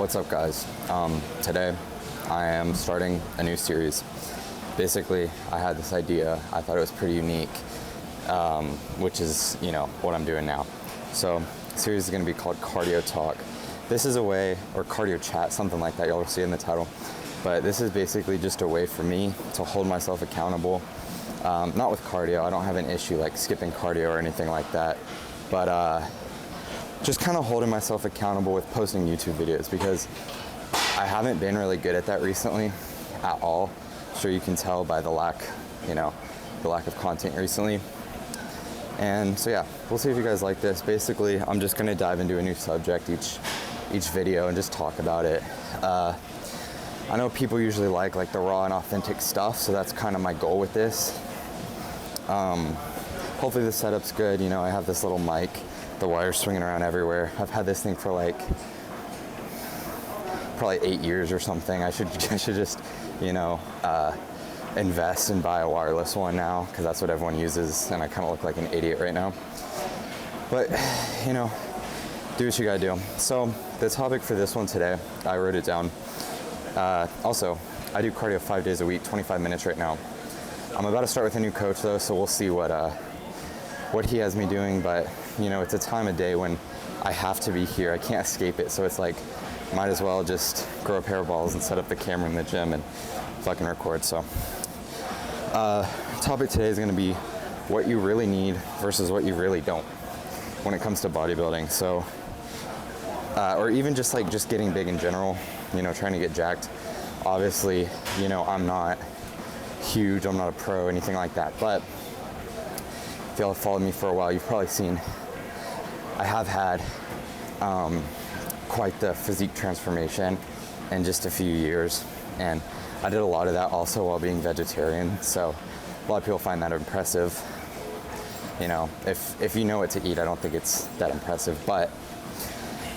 What's up, guys? Today I am starting a new series. Basically, I had this idea. I thought it was pretty unique, which is, what I'm doing now. So, the series is going to be called Cardio Talk. This is a way, or Cardio Chat, something like that. You'll see in the title. But this is basically just a way for me to hold myself accountable. Not with cardio. I don't have an issue like skipping cardio or anything like that. But just kind of holding myself accountable with posting YouTube videos, because I haven't been really good at that recently at all. Sure, you can tell by the lack of content recently. And so yeah, we'll see if you guys like this. Basically, I'm just gonna dive into a new subject each video and just talk about it. I know people usually like the raw and authentic stuff, so that's kind of my goal with this. Hopefully the setup's good. I have this little mic, the wire's swinging around everywhere. I've had this thing for probably 8 years or something. I should just, invest and buy a wireless one now, because that's what everyone uses, and I kind of look like an idiot right now. But, do what you gotta do. So, the topic for this one today, I wrote it down. Also, I do cardio 5 days a week, 25 minutes right now. I'm about to start with a new coach though, so we'll see what he has me doing, but it's a time of day when I have to be here. I can't escape it, so it's like, might as well just grow a pair of balls and set up the camera in the gym and fucking record. So, topic today is gonna be what you really need versus what you really don't when it comes to bodybuilding. So, or even just getting big in general, trying to get jacked. Obviously, I'm not huge, I'm not a pro, anything like that, but if y'all have followed me for a while, you've probably seen I have had quite the physique transformation in just a few years, and I did a lot of that also while being vegetarian, so a lot of people find that impressive. If you know what to eat, I don't think it's that impressive, but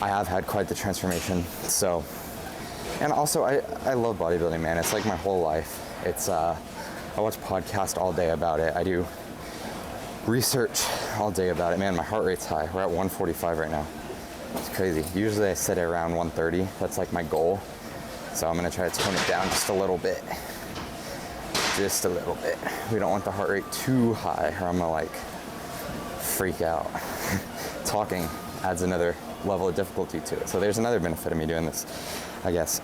I have had quite the transformation. So, and also I love bodybuilding, man. It's like my whole life. It's I watch podcasts all day about it. I do research all day about it. Man, my heart rate's high. We're at 145 right now. It's crazy. Usually I sit at around 130. That's like my goal. So I'm gonna try to tone it down just a little bit. Just a little bit. We don't want the heart rate too high, or I'm gonna freak out. Talking adds another level of difficulty to it. So there's another benefit of me doing this, I guess.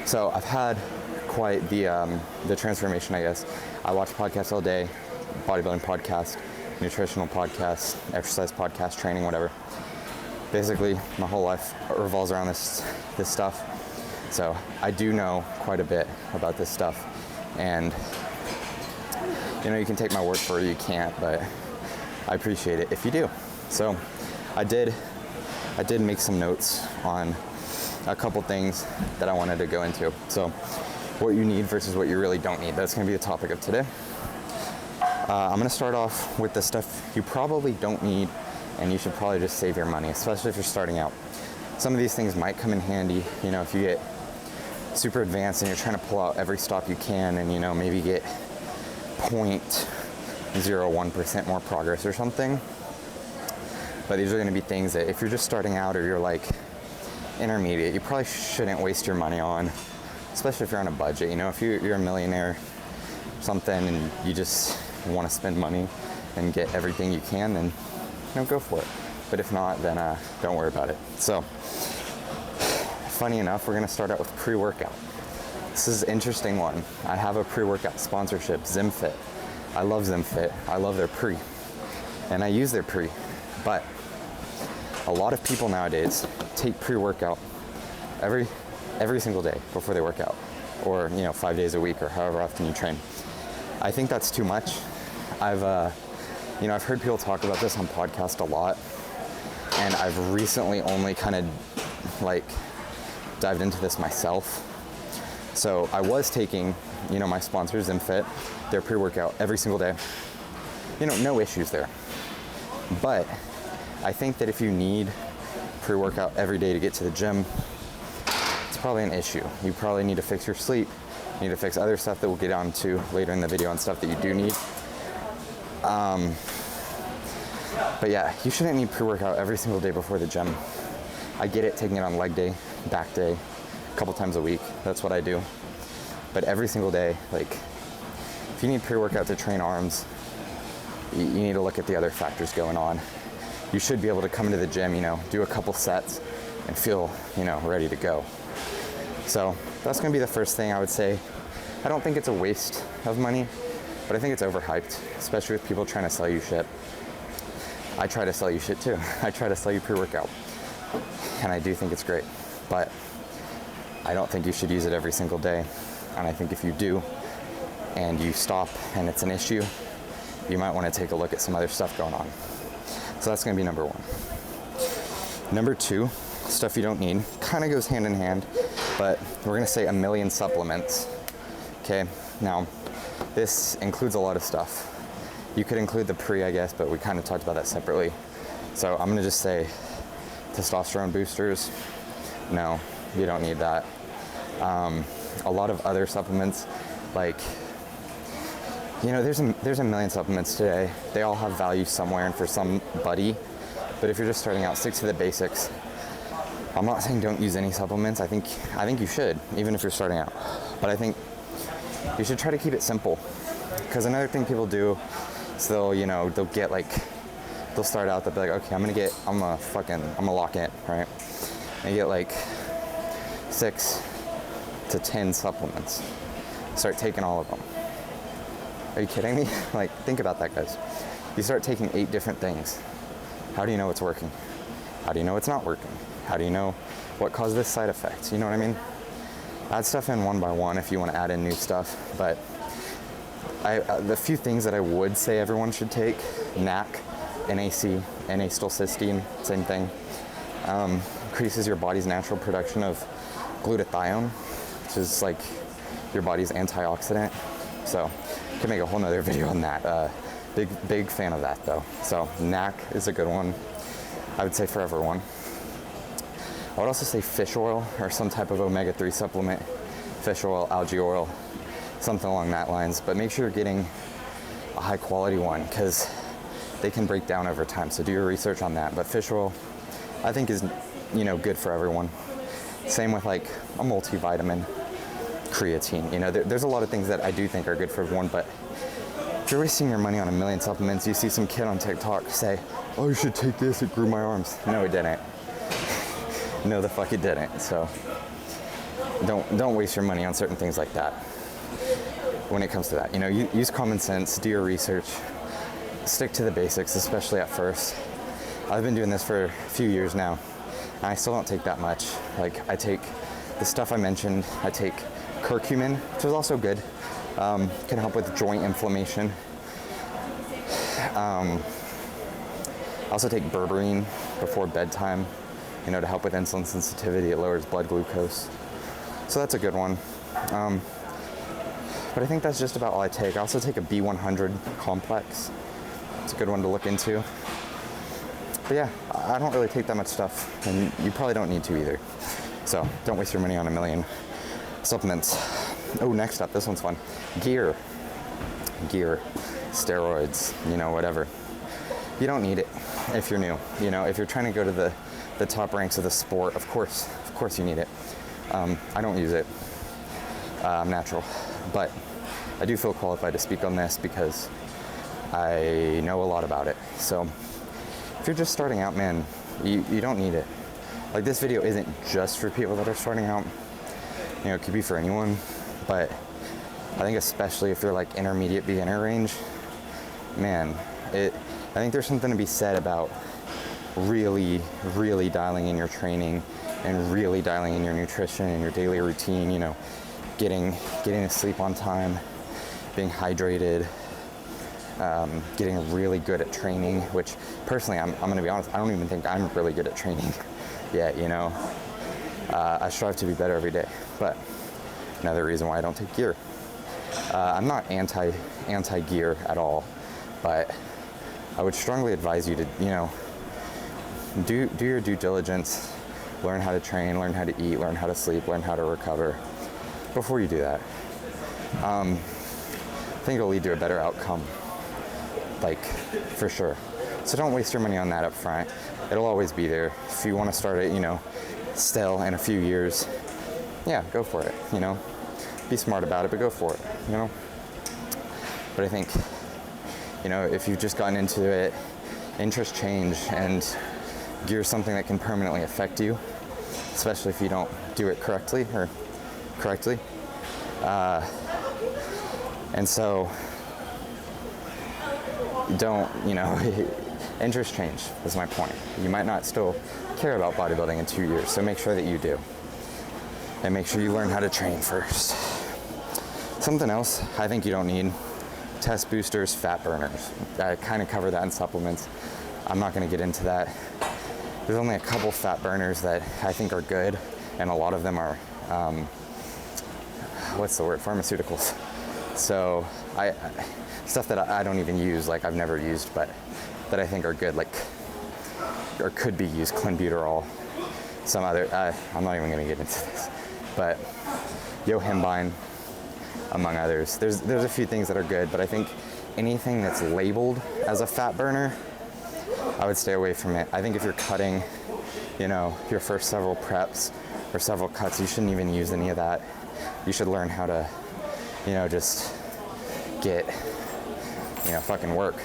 So I've had quite the transformation, I guess. I watch podcasts all day, bodybuilding podcast, nutritional podcast, exercise podcast, training, whatever. Basically, my whole life revolves around this stuff. So I do know quite a bit about this stuff, and you can take my word for it, you can't, but I appreciate it if you do. So I did make some notes on a couple things that I wanted to go into. So what you need versus what you really don't need. That's going to be the topic of today. I'm going to start off with the stuff you probably don't need, and you should probably just save your money, especially if you're starting out. Some of these things might come in handy, if you get super advanced and you're trying to pull out every stop you can, and maybe get 0.01% more progress or something. But these are going to be things that if you're just starting out, or you're intermediate, you probably shouldn't waste your money on, especially if you're on a budget. If you're a millionaire or something and you just want to spend money and get everything you can, then go for it. But if not, then don't worry about it. So, funny enough, we're going to start out with pre-workout. This is an interesting one. I have a pre-workout sponsorship, ZymFit. I love ZymFit. I love their pre, and I use their pre. But a lot of people nowadays take pre-workout every single day before they work out, or 5 days a week, or however often you train. I think that's too much. I've heard people talk about this on podcasts a lot, and I've recently only kind of dived into this myself. So I was taking, my sponsors, ZymFit, their pre-workout every single day. No issues there. But I think that if you need pre-workout every day to get to the gym, it's probably an issue. You probably need to fix your sleep. You need to fix other stuff that we'll get onto later in the video on stuff that you do need. But yeah, you shouldn't need pre-workout every single day before the gym. I get it taking it on leg day, back day, a couple times a week. That's what I do. But every single day, like, if you need pre-workout to train arms, you need to look at the other factors going on. You should be able to come into the gym, do a couple sets and feel, ready to go. So that's gonna be the first thing I would say. I don't think it's a waste of money, but I think it's overhyped, especially with people trying to sell you shit. I try to sell you shit too. I try to sell you pre-workout, and I do think it's great, but I don't think you should use it every single day. And I think if you do, and you stop and it's an issue, you might want to take a look at some other stuff going on. So that's going to be number one. Number two, stuff you don't need, kind of goes hand in hand, but we're going to say 1 million supplements. Okay, now this includes a lot of stuff. You could include the pre, I guess, but we kind of talked about that separately. So I'm going to just say testosterone boosters. No, you don't need that. A lot of other supplements, like, there's a million supplements today. They all have value somewhere and for somebody. But if you're just starting out, stick to the basics. I'm not saying don't use any supplements. I think you should, even if you're starting out. But I think you should try to keep it simple. Because another thing people do is they'll get like, they'll start out, they'll be like, okay, I'm gonna lock in, right? And you get like 6 to 10 supplements. Start taking all of them. Are you kidding me? Like, think about that, guys. You start taking 8 different things. How do you know it's working? How do you know it's not working? How do you know what caused this side effect? You know what I mean? Add stuff in one by one if you want to add in new stuff. But the few things that I would say everyone should take: NAC, NAC, N-acetylcysteine, same thing. Increases your body's natural production of glutathione, which is like your body's antioxidant. So I could make a whole nother video on that. Big fan of that though. So NAC is a good one. I would say Forever One. I would also say fish oil or some type of omega-3 supplement. Fish oil, algae oil, something along that lines. But make sure you're getting a high quality one, because they can break down over time. So do your research on that. But fish oil, I think, is good for everyone. Same with like a multivitamin, creatine. There's a lot of things that I do think are good for everyone. But if you're wasting your money on 1 million supplements, you see some kid on TikTok say, "Oh, you should take this, it grew my arms." No, it didn't. No, the fuck it didn't. So don't waste your money on certain things like that. When it comes to that, use common sense, do your research, stick to the basics, especially at first. I've been doing this for a few years now, and I still don't take that much. Like, I take the stuff I mentioned. I take curcumin, which is also good. Can help with joint inflammation. I also take berberine before bedtime, to help with insulin sensitivity. It lowers blood glucose. So that's a good one. But I think that's just about all I take. I also take a B100 complex. It's a good one to look into. But yeah, I don't really take that much stuff, and you probably don't need to either. So don't waste your money on 1 million supplements. Oh, next up, this one's fun. Gear, steroids, whatever. You don't need it if you're new. If you're trying to go to the top ranks of the sport, of course you need it. I don't use it. I'm natural, but I do feel qualified to speak on this because I know a lot about it. So if you're just starting out, man, you don't need it. Like, this video isn't just for people that are starting out. It could be for anyone, but I think especially if you're like intermediate beginner range, man, I think there's something to be said about really dialing in your training and really dialing in your nutrition and your daily routine, getting to sleep on time, being hydrated, getting really good at training, which personally, I'm going to be honest, I don't even think I'm really good at training yet, I strive to be better every day. But another reason why I don't take gear. I'm not anti-gear at all, but I would strongly advise you to, do your due diligence, learn how to train, learn how to eat, learn how to sleep, learn how to recover before you do that. I think it'll lead to a better outcome, like, for sure. So don't waste your money on that up front. it'll always be there. If you want to start it, still in a few years, yeah, go for it, Be smart about it, but go for it, But I think, if you've just gotten into it, interests change, and gear's something that can permanently affect you, especially if you don't do it correctly. And so, don't, interests change is my point. You might not still care about bodybuilding in 2 years, so make sure that you do. And make sure you learn how to train first. Something else I think you don't need: test boosters, fat burners. I kind of cover that in supplements. I'm not going to get into that. There's only a couple fat burners that I think are good, and a lot of them are, pharmaceuticals. So stuff that I don't even use, like I've never used, but that I think are good, like, or could be used, clenbuterol, some other, I'm not even going to get into this, but yohimbine, among others. There's a few things that are good, but I think anything that's labeled as a fat burner, I would stay away from it. I think if you're cutting, your first several preps or several cuts, you shouldn't even use any of that. You should learn how to, just get, fucking work.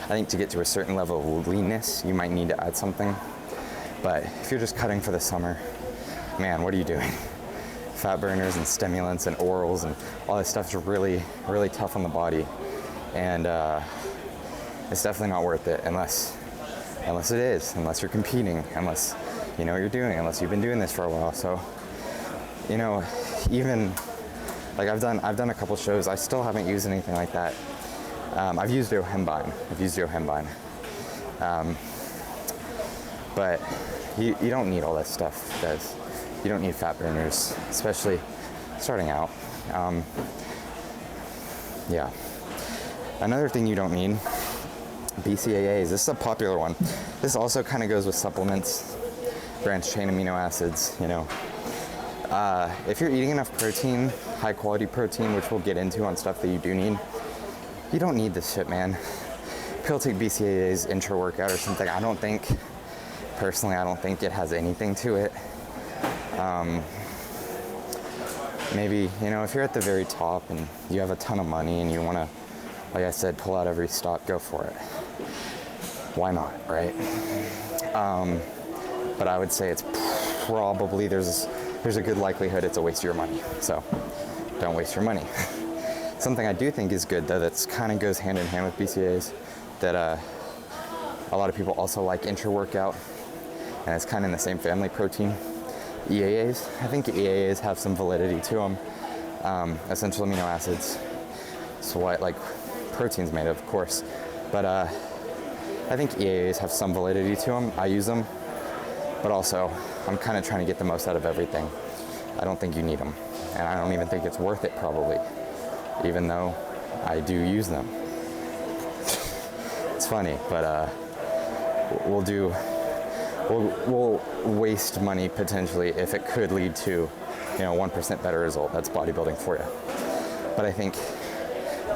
I think to get to a certain level of leanness, you might need to add something. But if you're just cutting for the summer, man, what are you doing? Fat burners and stimulants and orals and all this stuff is really, really tough on the body. And it's definitely not worth it unless it is, unless you're competing, unless you know what you're doing, unless you've been doing this for a while. So, even like I've done a couple shows, I still haven't used anything like that. I've used yohimbine. But you don't need all that stuff, guys. You don't need fat burners, especially starting out. Yeah. Another thing you don't need, BCAAs. This is a popular one. This also kind of goes with supplements, branched chain amino acids, If you're eating enough protein, high quality protein, which we'll get into on stuff that you do need, you don't need this shit, man. People take BCAAs intra-workout or something. I don't think it has anything to it. Maybe, if you're at the very top and you have a ton of money and you want to, like I said, pull out every stock, go for it. Why not, right? But I would say it's probably, there's a good likelihood it's a waste of your money. So don't waste your money. Something I do think is good, though, that's kind of goes hand in hand with BCAAs, that a lot of people also like intra-workout, and it's kind of in the same family, protein. EAAs. I think EAAs have some validity to them. Essential amino acids. So what, like, protein's made of course. But I think EAAs have some validity to them. I use them. But also, I'm kind of trying to get the most out of everything. I don't think you need them. And I don't even think it's worth it, probably. Even though I do use them. It's funny, but we'll waste money potentially if it could lead to, 1% better result. That's bodybuilding for you. But I think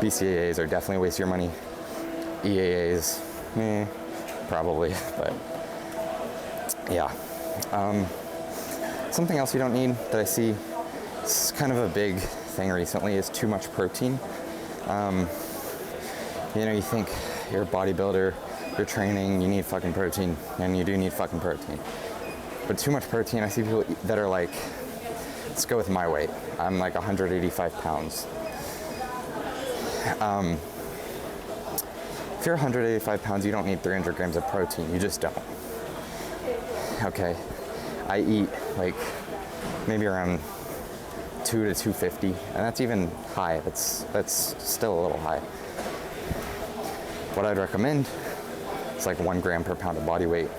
BCAAs are definitely a waste of your money. EAAs, probably, but yeah. Something else you don't need that I see, it's kind of a big thing recently, is too much protein. You think you're a bodybuilder, you're training, you need fucking protein, and you do need fucking protein. But too much protein, I see people that are like, let's go with my weight. I'm like 185 pounds. If you're 185 pounds, you don't need 300 grams of protein. You just don't. Okay. I eat like maybe around 2 to 250, and that's even high. That's still a little high. What I'd recommend is like 1 gram per pound of body weight,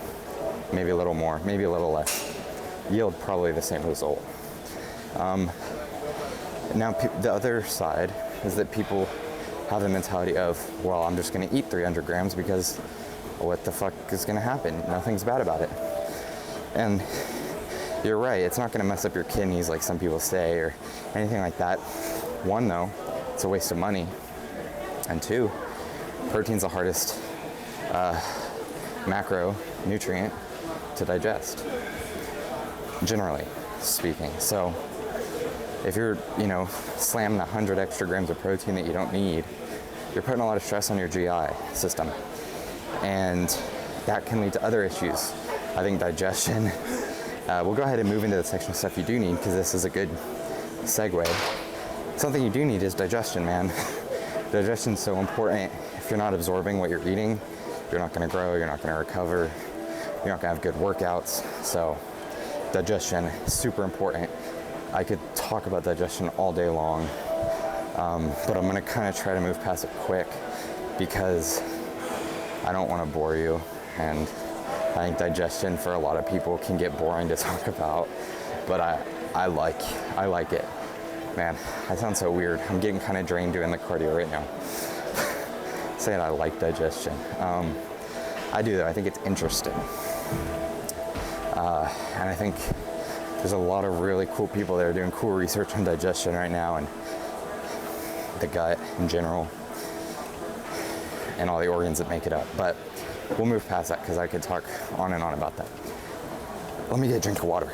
maybe a little more, maybe a little less. Yield probably the same result. Now the other side is that people have the mentality of, well, I'm just going to eat 300 grams because what the fuck is going to happen? Nothing's bad about it. And you're right, it's not going to mess up your kidneys like some people say or anything like that. One, though, it's a waste of money. And two, protein's the hardest macronutrient to digest, generally speaking. So if you're, slamming 100 extra grams of protein that you don't need, you're putting a lot of stress on your GI system. And that can lead to other issues. I think digestion, we'll go ahead and move into the section of stuff you do need, because this is a good segue. Something you do need is digestion, man. Digestion is so important. If you're not absorbing what you're eating, you're not going to grow, you're not going to recover, you're not going to have good workouts. So digestion is super important. I could talk about digestion all day long, but I'm going to kind of try to move past it quick because I don't want to bore you. And I think digestion for a lot of people can get boring to talk about, but I like it. Man, I sound so weird. I'm getting kind of drained doing the cardio right now. Saying I like digestion. I do though, I think it's interesting. And I think there's a lot of really cool people that are doing cool research on digestion right now, and the gut in general, and all the organs that make it up. But we'll move past that because I could talk on and on about that. Let me get a drink of water.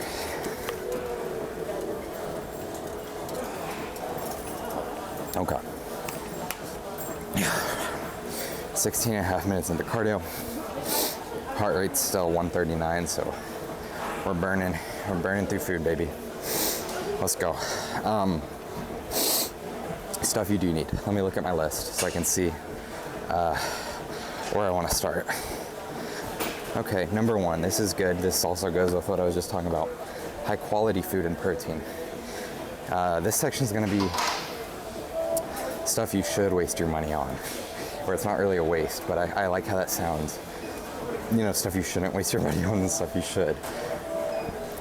Okay. 16 and a half minutes into cardio. Heart rate's still 139, so we're burning through food, baby. Let's go. Stuff you do need. Let me look at my list so I can see where I want to start. Okay, number one, this is good. This also goes with what I was just talking about. High quality food and protein. This section is going to be stuff you should waste your money on. Or it's not really a waste, but I like how that sounds. Stuff you shouldn't waste your money on and stuff you should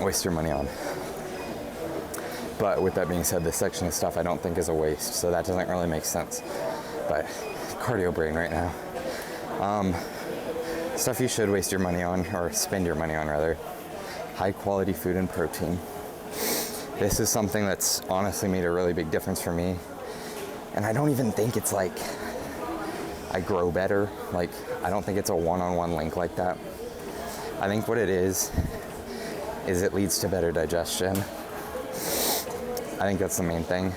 waste your money on. But with that being said, this section of stuff I don't think is a waste, so that doesn't really make sense. But cardio brain right now. Stuff you should waste your money on, or spend your money on rather. High quality food and protein. This is something that's honestly made a really big difference for me. And I don't even think it's like I grow better. Like, I don't think it's a one-on-one link like that. I think what it is it leads to better digestion. I think that's the main thing.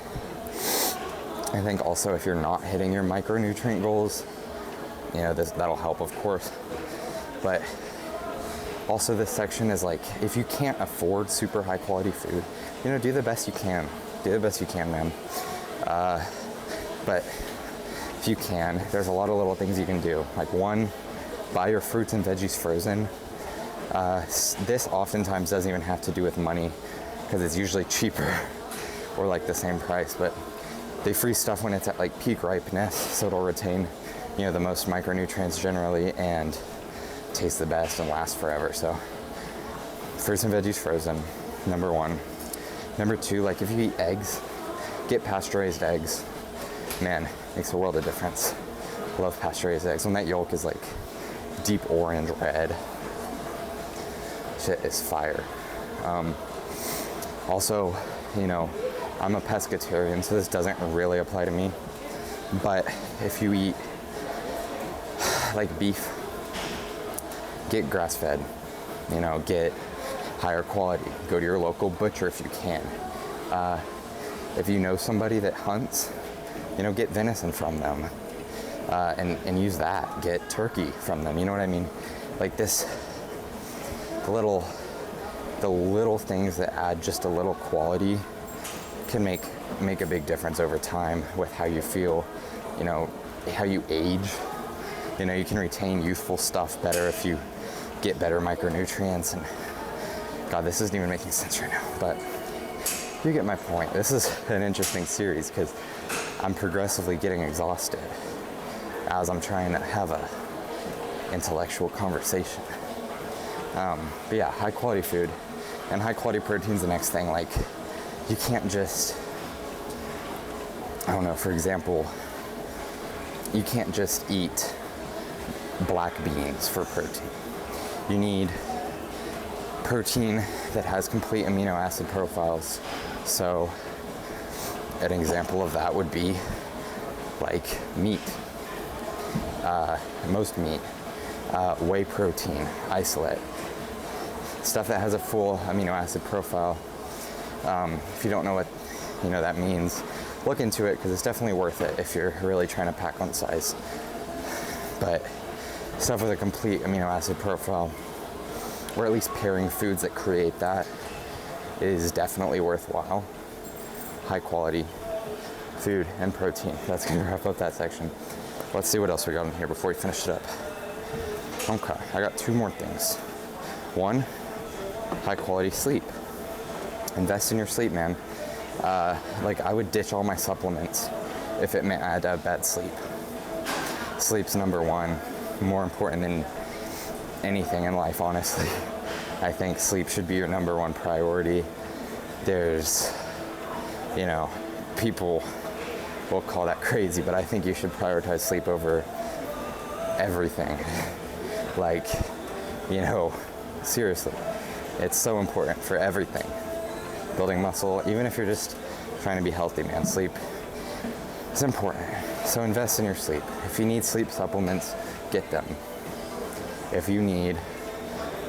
I think also if you're not hitting your micronutrient goals, that'll help, of course. But also this section is like, if you can't afford super high quality food, do the best you can. Do the best you can, man. But if you can, there's a lot of little things you can do. Like one, buy your fruits and veggies frozen. This oftentimes doesn't even have to do with money because it's usually cheaper or like the same price, but they freeze stuff when it's at like peak ripeness, so it'll retain, the most micronutrients generally and taste the best and last forever. So fruits and veggies frozen, number one. Number two, like if you eat eggs, get pasteurized eggs. Man, makes a world of difference. Love pasteurized eggs. When that yolk is like deep orange red, shit is fire. Also, I'm a pescatarian, so this doesn't really apply to me. But if you eat like beef, get grass-fed, get higher quality. Go to your local butcher if you can. If you know somebody that hunts, get venison from them, and use that. Get turkey from them. You know what I mean? Like this, the little things that add just a little quality can make a big difference over time with how you feel, how you age. You can retain youthful stuff better if you get better micronutrients. And God, this isn't even making sense right now, but you get my point. This is an interesting series because I'm progressively getting exhausted as I'm trying to have a intellectual conversation. But yeah, high quality food and high quality protein's the next thing. Like, you can't just, for example, you can't just eat black beans for protein. You need protein that has complete amino acid profiles. So an example of that would be like meat. Most meat. whey protein isolate, stuff that has a full amino acid profile. If you don't know what that means, look into it, because it's definitely worth it if you're really trying to pack on size. But stuff with a complete amino acid profile, or at least pairing foods that create that, is definitely worthwhile. High quality food and protein. That's gonna wrap up that section. Let's see what else we got in here before we finish it up. Okay, I got 2 more things. 1, high quality sleep. Invest in your sleep, man. I would ditch all my supplements if it meant I had to have bad sleep. Sleep's number 1, more important than anything in life, honestly. I think sleep should be your number 1 priority. There's, people will call that crazy, but I think you should prioritize sleep over everything. Seriously, it's so important for everything. Building muscle, even if you're just trying to be healthy, man, sleep is important. So invest in your sleep. If you need sleep supplements, get them. If you need,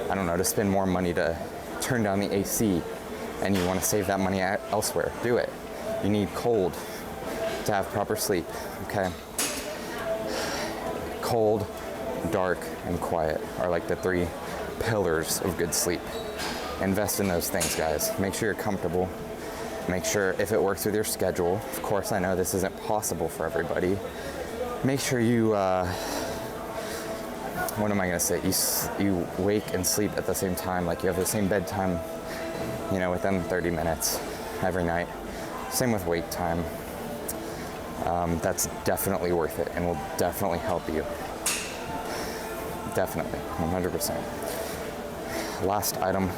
to spend more money to turn down the AC and you want to save that money elsewhere, do it. You need cold to have proper sleep, okay? Cold, dark, and quiet are like the 3 pillars of good sleep. Invest in those things, guys. Make sure you're comfortable. Make sure if it works with your schedule. Of course, I know this isn't possible for everybody. Make sure you, what am I gonna say? You wake and sleep at the same time, like you have the same bedtime, within 30 minutes every night. Same with wake time. That's definitely worth it and will definitely help you. Definitely, 100%. Last item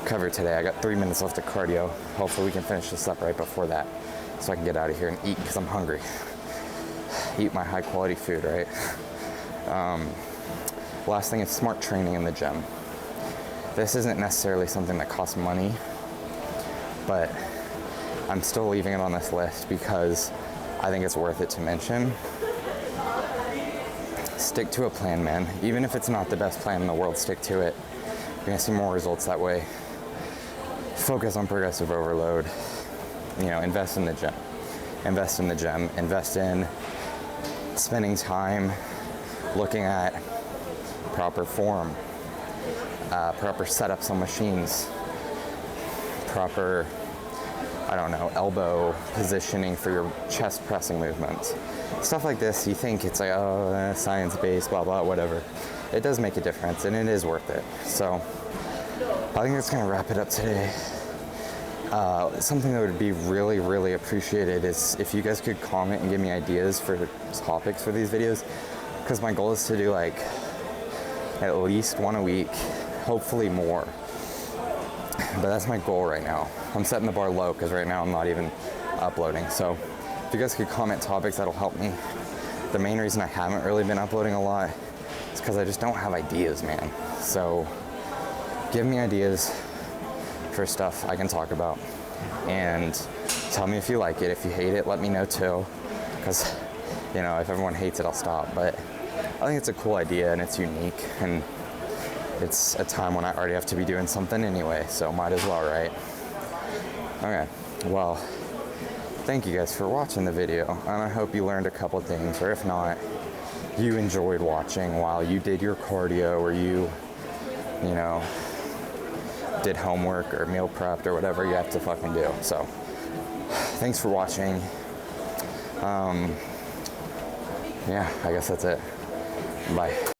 covered today. I got 3 minutes left of cardio. Hopefully we can finish this up right before that so I can get out of here and eat, because I'm hungry. Eat my high quality food, right? Last thing is smart training in the gym. This isn't necessarily something that costs money, but I'm still leaving it on this list because I think it's worth it to mention. Stick to a plan, man. Even if it's not the best plan in the world, stick to it. You're gonna see more results that way. Focus on progressive overload. Invest in the gym. Invest in the gym. Invest in spending time looking at proper form, proper setups on machines, proper, elbow positioning for your chest pressing movements. Stuff like this, you think it's like, science-based, blah, blah, whatever. It does make a difference, and it is worth it. So I think that's gonna wrap it up today. Something that would be really, really appreciated is if you guys could comment and give me ideas for topics for these videos, because my goal is to do at least 1 a week, hopefully more. But that's my goal right now. I'm setting the bar low because right now I'm not even uploading. So if you guys could comment topics, that'll help me. The main reason I haven't really been uploading a lot is because I just don't have ideas, man. So give me ideas for stuff I can talk about, and tell me if you like it. If you hate it, let me know too, because if everyone hates it, I'll stop. But I think it's a cool idea and it's unique, and it's a time when I already have to be doing something anyway, so might as well, right? Okay, well, thank you guys for watching the video, and I hope you learned a couple things, or if not, you enjoyed watching while you did your cardio, or you did homework or meal prepped or whatever you have to fucking do. So thanks for watching. Yeah, I guess that's it. Bye.